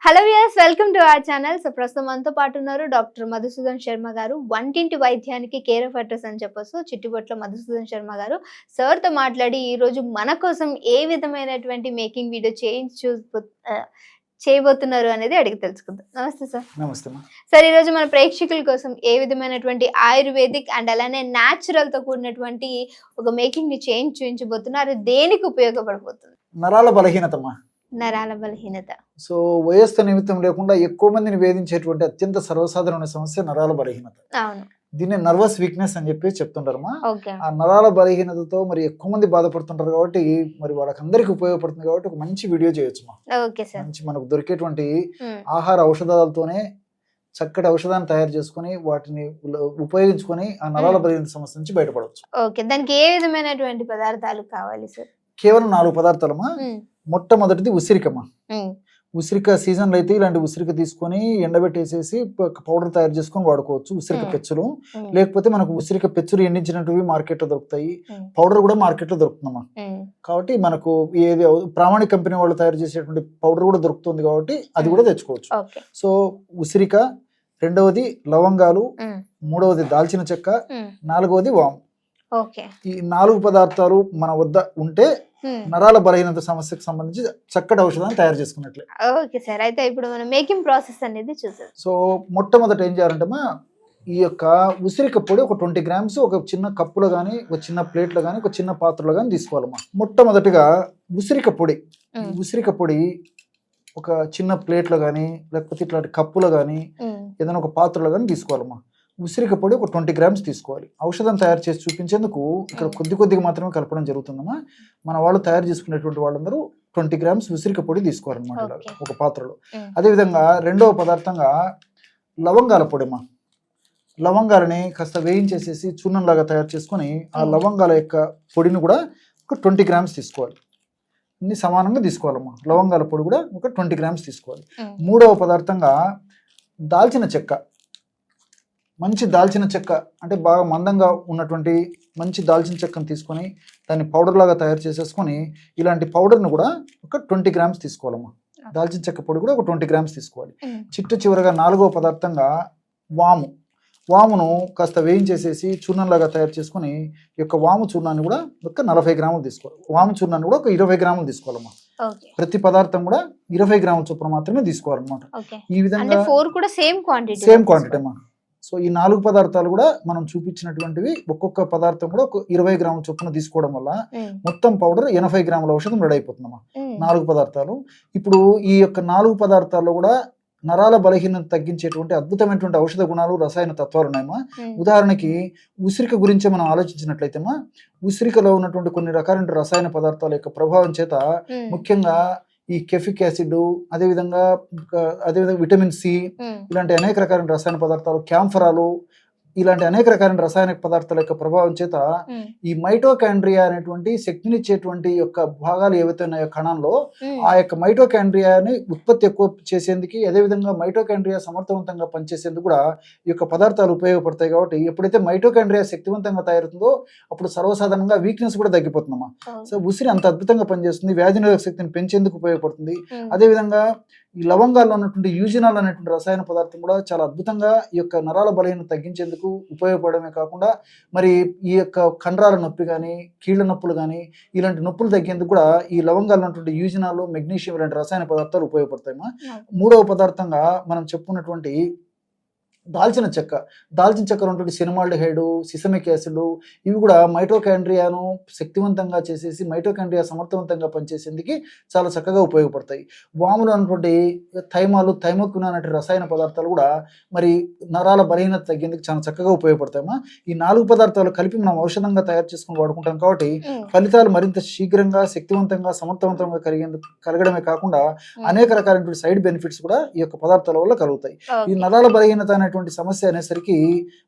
Hello viewers, welcome to our channel. So ప్రస్తుతం మనతో పాటు ఉన్నారు డాక్టర్ మధుసూదన్ శర్మ గారు. వంటింటి వైద్యానికి కేర్ ఆఫ్ అడ్రస్ అని చెప్పొచ్చు చిట్టుబొట్ల మధుసూదన్ శర్మ గారు. సార్ తో మాట్లాడి ఈ రోజు మన కోసం ఏ విధమైనటువంటి మేకింగ్ వీడియో చేయబోతున్నారు అనేది అడిగి తెలుసుకుందాం. నమస్తే సార్. నమస్తే. సార్, ఈ రోజు మన ప్రేక్షకుల కోసం ఏ విధమైనటువంటి ఆయుర్వేదిక్ అండ్ అలానే న్యాచురల్ తో కూడినటువంటి ఒక మేకింగ్ ని చూపించబోతున్నారు? దేనికి ఉపయోగపడబోతుంది? నరాల బలహీనతమ్మా. నరాల బలహీనత. సో వయస్సు నిమిత్తం లేకుండా ఎక్కువ మందిని వేధించేటువంటి అత్యంత సర్వసాధారణ సమస్య నరాల బలహీనత. అవును. దీన్ని నర్వస్ వీక్నెస్ అని చెప్పి చెప్తుంటారమ్మా. ఓకే. ఆ నరాల బలహీనతతో మరి ఎక్కువ మంది బాధపడుతుంటారు కాబట్టి మరి వాళ్ళకందరికి ఉపయోగపడుతుంది కాబట్టి ఒక మంచి వీడియో చేయొచ్చుమా. Okay sir. మంచి మనకు దొరికేటువంటి ఆహార ఔషధాలతోనే చక్కటి ఔషధాన్ని తయారు చేసుకుని వాటిని ఉపయోగించుకొని ఆ నరాల బలహీనత సమస్య నుంచి బయటపడవచ్చు. ఓకే, దానికి ఏ విధమైనటువంటి పదార్థాలు కావాలి సార్? కేవలం 4 పదార్థాలమ్మా. మొట్టమొదటిది ఉసిరికమ్మా. ఉసిరిక సీజన్లో అయితే ఇలాంటి ఉసిరిక తీసుకొని ఎండబెట్టేసేసి పౌడర్ తయారు చేసుకొని వాడుకోవచ్చు. ఉసిరిక పెచ్చులు, లేకపోతే మనకు ఉసిరిక పెచ్చులు ఎండించినవి మార్కెట్ లో దొరుకుతాయి. పౌడర్ కూడా మార్కెట్ లో దొరుకుతుందమ్మా. కాబట్టి మనకు ఏది ప్రామాణిక కంపెనీ వాళ్ళు తయారు చేసేటువంటి పౌడర్ కూడా దొరుకుతుంది కాబట్టి అది కూడా తెచ్చుకోవచ్చు. సో ఉసిరిక, రెండవది లవంగాలు, మూడవది దాల్చిన చెక్క, నాలుగవది వాము. ఈ 4 పదార్థాలు మన వద్ద ఉంటే నరాల బలహీనత సమస్యకు సంబంధించి చక్కటి ఔషధాన్ని తయారు చేసుకున్నట్లే. ఓకే సార్, అయితే ఇప్పుడు మనం మేకింగ్ ప్రాసెస్ అనేది చూద్దాం. సో మొట్టమొదట ఏం చేయాలంటే ఈ యొక్క ఉసిరిక పొడి ఒక 20 గ్రామ్స్ ఒక చిన్న కప్పులో కానీ, ఒక చిన్న ప్లేట్లో కానీ, ఒక చిన్న పాత్రలో కానీ తీసుకోవాలమ్మా. మొట్టమొదటిగా ఉసిరిక పొడి ఒక చిన్న ప్లేట్లో కానీ, లేకపోతే ఇట్లాంటి కప్పులో కానీ, ఏదైనా ఒక పాత్రలో కానీ తీసుకోవాలమ్మా. ఉసిరిక పొడి ఒక 20 గ్రామ్స్ తీసుకోవాలి. ఔషధం తయారు చేసి చూపించేందుకు ఇక్కడ కొద్దిగా మాత్రమే కలపడం జరుగుతుందమ్మా. మన వాళ్ళు తయారు చేసుకునేటువంటి వాళ్ళందరూ 20 గ్రామ్స్ ఉసిరిక పొడి తీసుకోవాలన్నమాట ఒక పాత్రలో. అదేవిధంగా రెండవ పదార్థంగా లవంగాల పొడిమా. లవంగాలని కాస్త వేయించేసేసి చూర్ణంలాగా తయారు చేసుకొని ఆ లవంగాల యొక్క పొడిని కూడా ఒక 20 గ్రామ్స్ తీసుకోవాలి. ఇన్ని సమానంగా తీసుకోవాలమ్మా. లవంగాల పొడి కూడా ఒక 20 గ్రామ్స్ తీసుకోవాలి. మూడవ పదార్థంగా దాల్చిన చెక్క. మంచి దాల్చిన చెక్క అంటే బాగా మందంగా ఉన్నటువంటి మంచి దాల్చిన చెక్కను తీసుకొని దాన్ని పౌడర్ లాగా తయారు చేసేసుకొని ఇలాంటి పౌడర్ను కూడా ఒక 20 గ్రామ్స్ తీసుకోవాలమ్మా. దాల్చిన చెక్క పొడి కూడా ఒక 20 గ్రామ్స్ తీసుకోవాలి. చివరగా 4వ పదార్థంగా వామును కాస్త వేయించేసేసి చూర్ణంలాగా తయారు చేసుకొని ఈ యొక్క వాము చూర్ణాన్ని కూడా ఒక 40 గ్రాములు తీసుకోవాలి. వాము చూర్ణాన్ని కూడా ఒక 20 గ్రాములు తీసుకోవాలమ్మా. ప్రతి పదార్థం కూడా 20 గ్రాముల చొప్పున మాత్రమే తీసుకోవాలన్నమాట. ఈ విధంగా సేమ్ క్వాంటిటీ అమ్మా. సో ఈ 4 పదార్థాలు కూడా మనం చూపించినటువంటివి ఒక్కొక్క పదార్థం కూడా ఒక 20 గ్రాముల చొప్పున తీసుకోవడం వల్ల మొత్తం పౌడర్ 80 గ్రాముల ఔషధం రెడీ అయిపోతుందమ్మా. 4 పదార్థాలు. ఇప్పుడు ఈ యొక్క 4 పదార్థాల్లో కూడా నరాల బలహీనత తగ్గించేటువంటి అద్భుతమైనటువంటి ఔషధ గుణాలు, రసాయన తత్వాలు ఉన్నాయమ్మా. ఉదాహరణకి ఉసిరిక గురించి మనం ఆలోచించినట్లయితేమా, ఉసిరికలో ఉన్నటువంటి కొన్ని రకాలైన రసాయన పదార్థాల యొక్క ప్రభావం చేత ముఖ్యంగా ఈ కెఫిక్ యాసిడ్, అదేవిధంగా విటమిన్ సి, ఇలాంటి అనేక రకాలైన రసాయన పదార్థాలు, క్యాంఫరాలు, ఇలాంటి అనేక రకాలైన రసాయన పదార్థాల యొక్క ప్రభావం చేత ఈ మైటోకాండ్రియా అనేటువంటి శక్తినిచ్చేటువంటి యొక్క భాగాలు ఏవైతే ఉన్నాయో కణంలో, ఆ యొక్క మైటోకాండ్రియాని ఉత్పత్తి ఎక్కువ చేసేందుకు, అదేవిధంగా మైటోకాండ్రియా సమర్థవంతంగా పనిచేసేందుకు కూడా ఈ యొక్క పదార్థాలు ఉపయోగపడతాయి. కాబట్టి ఎప్పుడైతే మైటోకాండ్రియా శక్తివంతంగా తయారవుతుందో అప్పుడు సర్వసాధారణంగా వీక్నెస్ కూడా తగ్గిపోతుందమ్మా. సో ఉసిరి అంత అద్భుతంగా పనిచేస్తుంది, వ్యాధి నిరోధక శక్తిని పెంచేందుకు ఉపయోగపడుతుంది. అదేవిధంగా ఈ లవంగాల్లో ఉన్నటువంటి యూజినాల్ అనేటువంటి రసాయన పదార్థం కూడా చాలా అద్భుతంగా ఈ యొక్క నరాల బలహీనత తగ్గించేందుకు ఉపయోగపడమే కాకుండా మరి ఈ యొక్క కండరాల నొప్పి కానీ, కీళ్ల నొప్పులు కానీ, ఇలాంటి నొప్పులు తగ్గేందుకు కూడా ఈ లవంగాల్లో ఉన్నటువంటి యూజినాలు, మెగ్నీషియం ఇలాంటి రసాయన పదార్థాలు ఉపయోగపడతాయమ్మా. మూడవ పదార్థంగా మనం చెప్పుకున్నటువంటి దాల్చిన చెక్క ఉన్నటువంటి సినమాల్డిహైడ్, సిసమిక్ యాసిడ్, ఇవి కూడా మైటోకాండ్రియాను శక్తివంతంగా చేసేసి మైటోకాండ్రియా సమర్థవంతంగా పనిచేసేందుకు చాలా చక్కగా ఉపయోగపడతాయి. వాములు అన్నటువంటి థైమోక్విన్ అనేటువంటి రసాయన పదార్థాలు కూడా మరి నరాల బలహీనత తగ్గేందుకు చాలా చక్కగా ఉపయోగపడతాయమ్మా. ఈ 4 పదార్థాలు కలిపి మనం ఔషధంగా తయారు చేసుకుని వాడుకుంటాం కాబట్టి ఫలితాలు మరింత శీఘ్రంగా, శక్తివంతంగా, సమర్థవంతంగా కలగడమే కాకుండా అనేక రకాలైనటువంటి సైడ్ బెనిఫిట్స్ కూడా ఈ యొక్క పదార్థాల వల్ల కలుగుతాయి. ఈ నరాల బలహీనత అనేటువంటి అనేటువంటి సమస్య అనేసరికి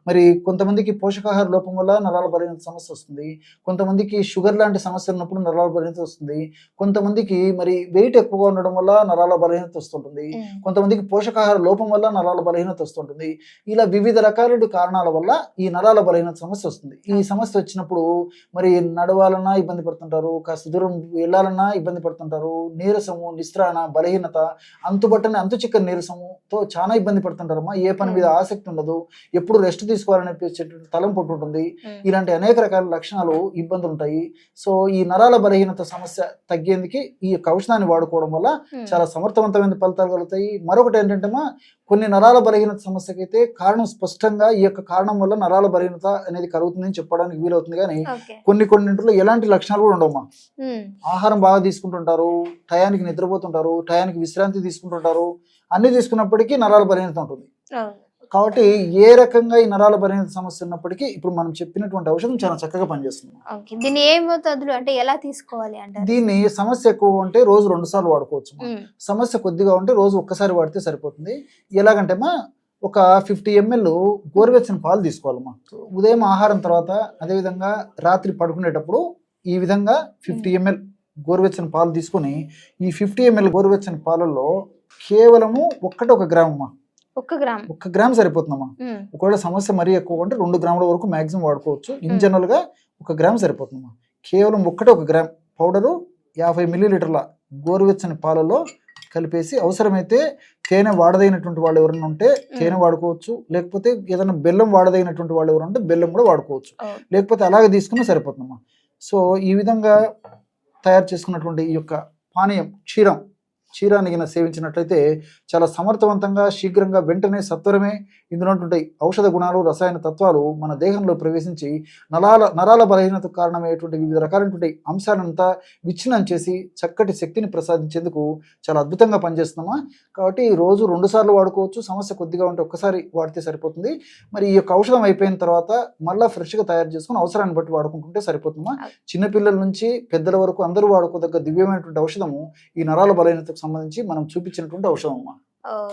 మరి కొంతమందికి పోషకాహార లోపం వల్ల నరాల బలహీనత సమస్య వస్తుంది, కొంతమందికి షుగర్ లాంటి సమస్య ఉన్నప్పుడు నరాల బలహీనత వస్తుంది, కొంతమందికి మరి వెయిట్ ఎక్కువగా ఉండడం వల్ల నరాల బలహీనత వస్తుంటుంది, కొంతమందికి పోషకాహార లోపం వల్ల నరాల బలహీనత వస్తుంటుంది. ఇలా వివిధ రకాల కారణాల వల్ల ఈ నరాల బలహీనత సమస్య వస్తుంది. ఈ సమస్య వచ్చినప్పుడు మరి నడవాలన్నా ఇబ్బంది పడుతుంటారు, కాస్త దూరం వెళ్ళాలన్నా ఇబ్బంది పడుతుంటారు, నీరసము, నిస్త్రాణ, బలహీనత, అంతుబట్టని అంతు చిక్కని నీరసముతో చాలా ఇబ్బంది పడుతుంటారమ్మా. ఏ పని మీద ఆసక్తి ఉండదు, ఎప్పుడు రెస్ట్ తీసుకోవాలనిపించేటువంటి తలంపు ఉంటుంది. ఇలాంటి అనేక రకాల లక్షణాలు, ఇబ్బందులు ఉంటాయి. సో ఈ నరాల బలహీనత సమస్య తగ్గేందుకు ఈ యొక్క ఔషధాన్ని వాడుకోవడం వల్ల చాలా సమర్థవంతమైన ఫలితాలు కలుగుతాయి. మరొకటి ఏంటంటే కొన్ని నరాల బలహీనత సమస్యకైతే కారణం స్పష్టంగా ఈ యొక్క కారణం వల్ల నరాల బలహీనత అనేది కలుగుతుందని చెప్పడానికి వీలవుతుంది. కానీ కొన్నింటిలో ఎలాంటి లక్షణాలు కూడా ఉండవమ్మా. ఆహారం బాగా తీసుకుంటుంటారు, టయానికి నిద్రపోతుంటారు, టయానికి విశ్రాంతి తీసుకుంటుంటారు, అన్ని తీసుకున్నప్పటికీ నరాల బలహీనత ఉంటుంది. కాబట్టి ఏ రకంగా ఈ నరాల బలహీనత సమస్య ఉన్నప్పటికీ ఇప్పుడు మనం చెప్పినటువంటి ఔషధం చాలా చక్కగా పనిచేస్తుంది. దీన్ని ఏ మోతాదులో అంటే ఎలా తీసుకోవాలి అంటే? దీన్ని సమస్య ఎక్కువ ఉంటే రోజు 2 సార్లు వాడుకోవచ్చు. సమస్య కొద్దిగా ఉంటే రోజు ఒక్కసారి వాడితే సరిపోతుంది. ఎలాగంటే ఒక 50 ml గోరువెచ్చని పాలు తీసుకోవాలమ్మా. ఉదయం ఆహారం తర్వాత, అదేవిధంగా రాత్రి పడుకునేటప్పుడు ఈ విధంగా 50 ml గోరువెచ్చని పాలు తీసుకొని ఈ 50 ml గోరువెచ్చని పాలల్లో కేవలము 1 గ్రామ్ అమ్మా, 1 గ్రామ్ సరిపోతుందమ్మా. ఒకవేళ సమస్య మరీ ఎక్కువ అంటే 2 గ్రాముల వరకు మాక్సిమం వాడుకోవచ్చు. ఇన్ జనరల్ గా 1 గ్రామ్ సరిపోతుందమ్మా. కేవలం 1 గ్రామ్ పౌడరు 50 మిల్లీలీటర్ల గోరువెచ్చని పాలలో కలిపేసి, అవసరమైతే తేనె వాడదైనటువంటి వాళ్ళు ఎవరైనా ఉంటే తేనె వాడుకోవచ్చు, లేకపోతే ఏదైనా బెల్లం వాడదైనటువంటి వాళ్ళు ఎవరైనా ఉంటే బెల్లం కూడా వాడుకోవచ్చు, లేకపోతే అలాగే తీసుకున్నా సరిపోతుందమ్మా. సో ఈ విధంగా తయారు చేసుకున్నటువంటి ఈ యొక్క పానీయం క్షీరాన్ని సేవించినట్లయితే చాలా సమర్థవంతంగా, శీఘ్రంగా, వెంటనే, సత్వరమే ఇందులో ఔషధ గుణాలు, రసాయన తత్వాలు మన దేహంలో ప్రవేశించి నరాల బలహీనతకు కారణమయ్యేటువంటి వివిధ రకాలైనటువంటి అంశాలంతా విచ్ఛిన్నం చేసి చక్కటి శక్తిని ప్రసాదించేందుకు చాలా అద్భుతంగా పనిచేస్తున్నామా. కాబట్టి రోజు 2 సార్లు వాడుకోవచ్చు. సమస్య కొద్దిగా ఉంటే ఒక్కసారి వాడితే సరిపోతుంది. మరి ఈ యొక్క ఔషధం అయిపోయిన తర్వాత మళ్ళీ ఫ్రెష్గా తయారు చేసుకుని అవసరాన్ని బట్టి వాడుకుంటుంటే సరిపోతుందా. చిన్నపిల్లల నుంచి పెద్దల వరకు అందరూ వాడుకోదగ్గ దివ్యమైనటువంటి ఔషధము ఈ నరాల బలహీనతకు సంబంధించి మనం చూపించినటువంటి ఔషధం అమ్మా.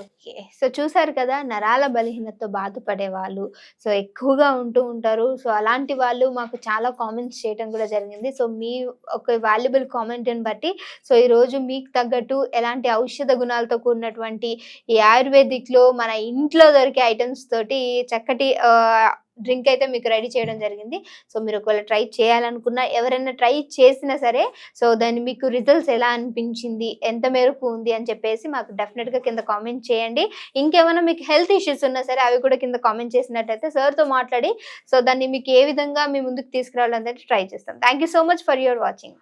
ఓకే, సో చూసారు కదా, నరాల బలహీనతతో బాధపడే వాళ్ళు సో ఎక్కువగా ఉంటారు. సో అలాంటి వాళ్ళు మాకు చాలా కామెంట్స్ చేయడం కూడా జరిగింది. సో మీ ఒక వాల్యుబుల్ కామెంట్ని బట్టి సో ఈరోజు మీకు తగ్గట్టు ఎలాంటి ఔషధ గుణాలతో కూడినటువంటి ఈ ఆయుర్వేదిక్లో మన ఇంట్లో దొరికే ఐటమ్స్ తోటి చక్కటి డ్రింక్ అయితే మీకు రెడీ చేయడం జరిగింది. సో మీరు ఒకవేళ ట్రై చేయాలనుకున్నా, ఎవరైనా ట్రై చేసినా సరే సో దాన్ని మీకు రిజల్ట్స్ ఎలా అనిపించింది, ఎంత మేరకు ఉంది అని చెప్పేసి మాకు డెఫినెట్గా కింద కామెంట్ చేయండి. ఇంకేమైనా మీకు హెల్త్ ఇష్యూస్ ఉన్నా సరే అవి కూడా కింద కామెంట్ చేసినట్టయితే సార్తో మాట్లాడి సో దాన్ని మీకు ఏ విధంగా మీ ముందుకు తీసుకురావాలని ట్రై చేస్తాం. Thank you so much for your watching.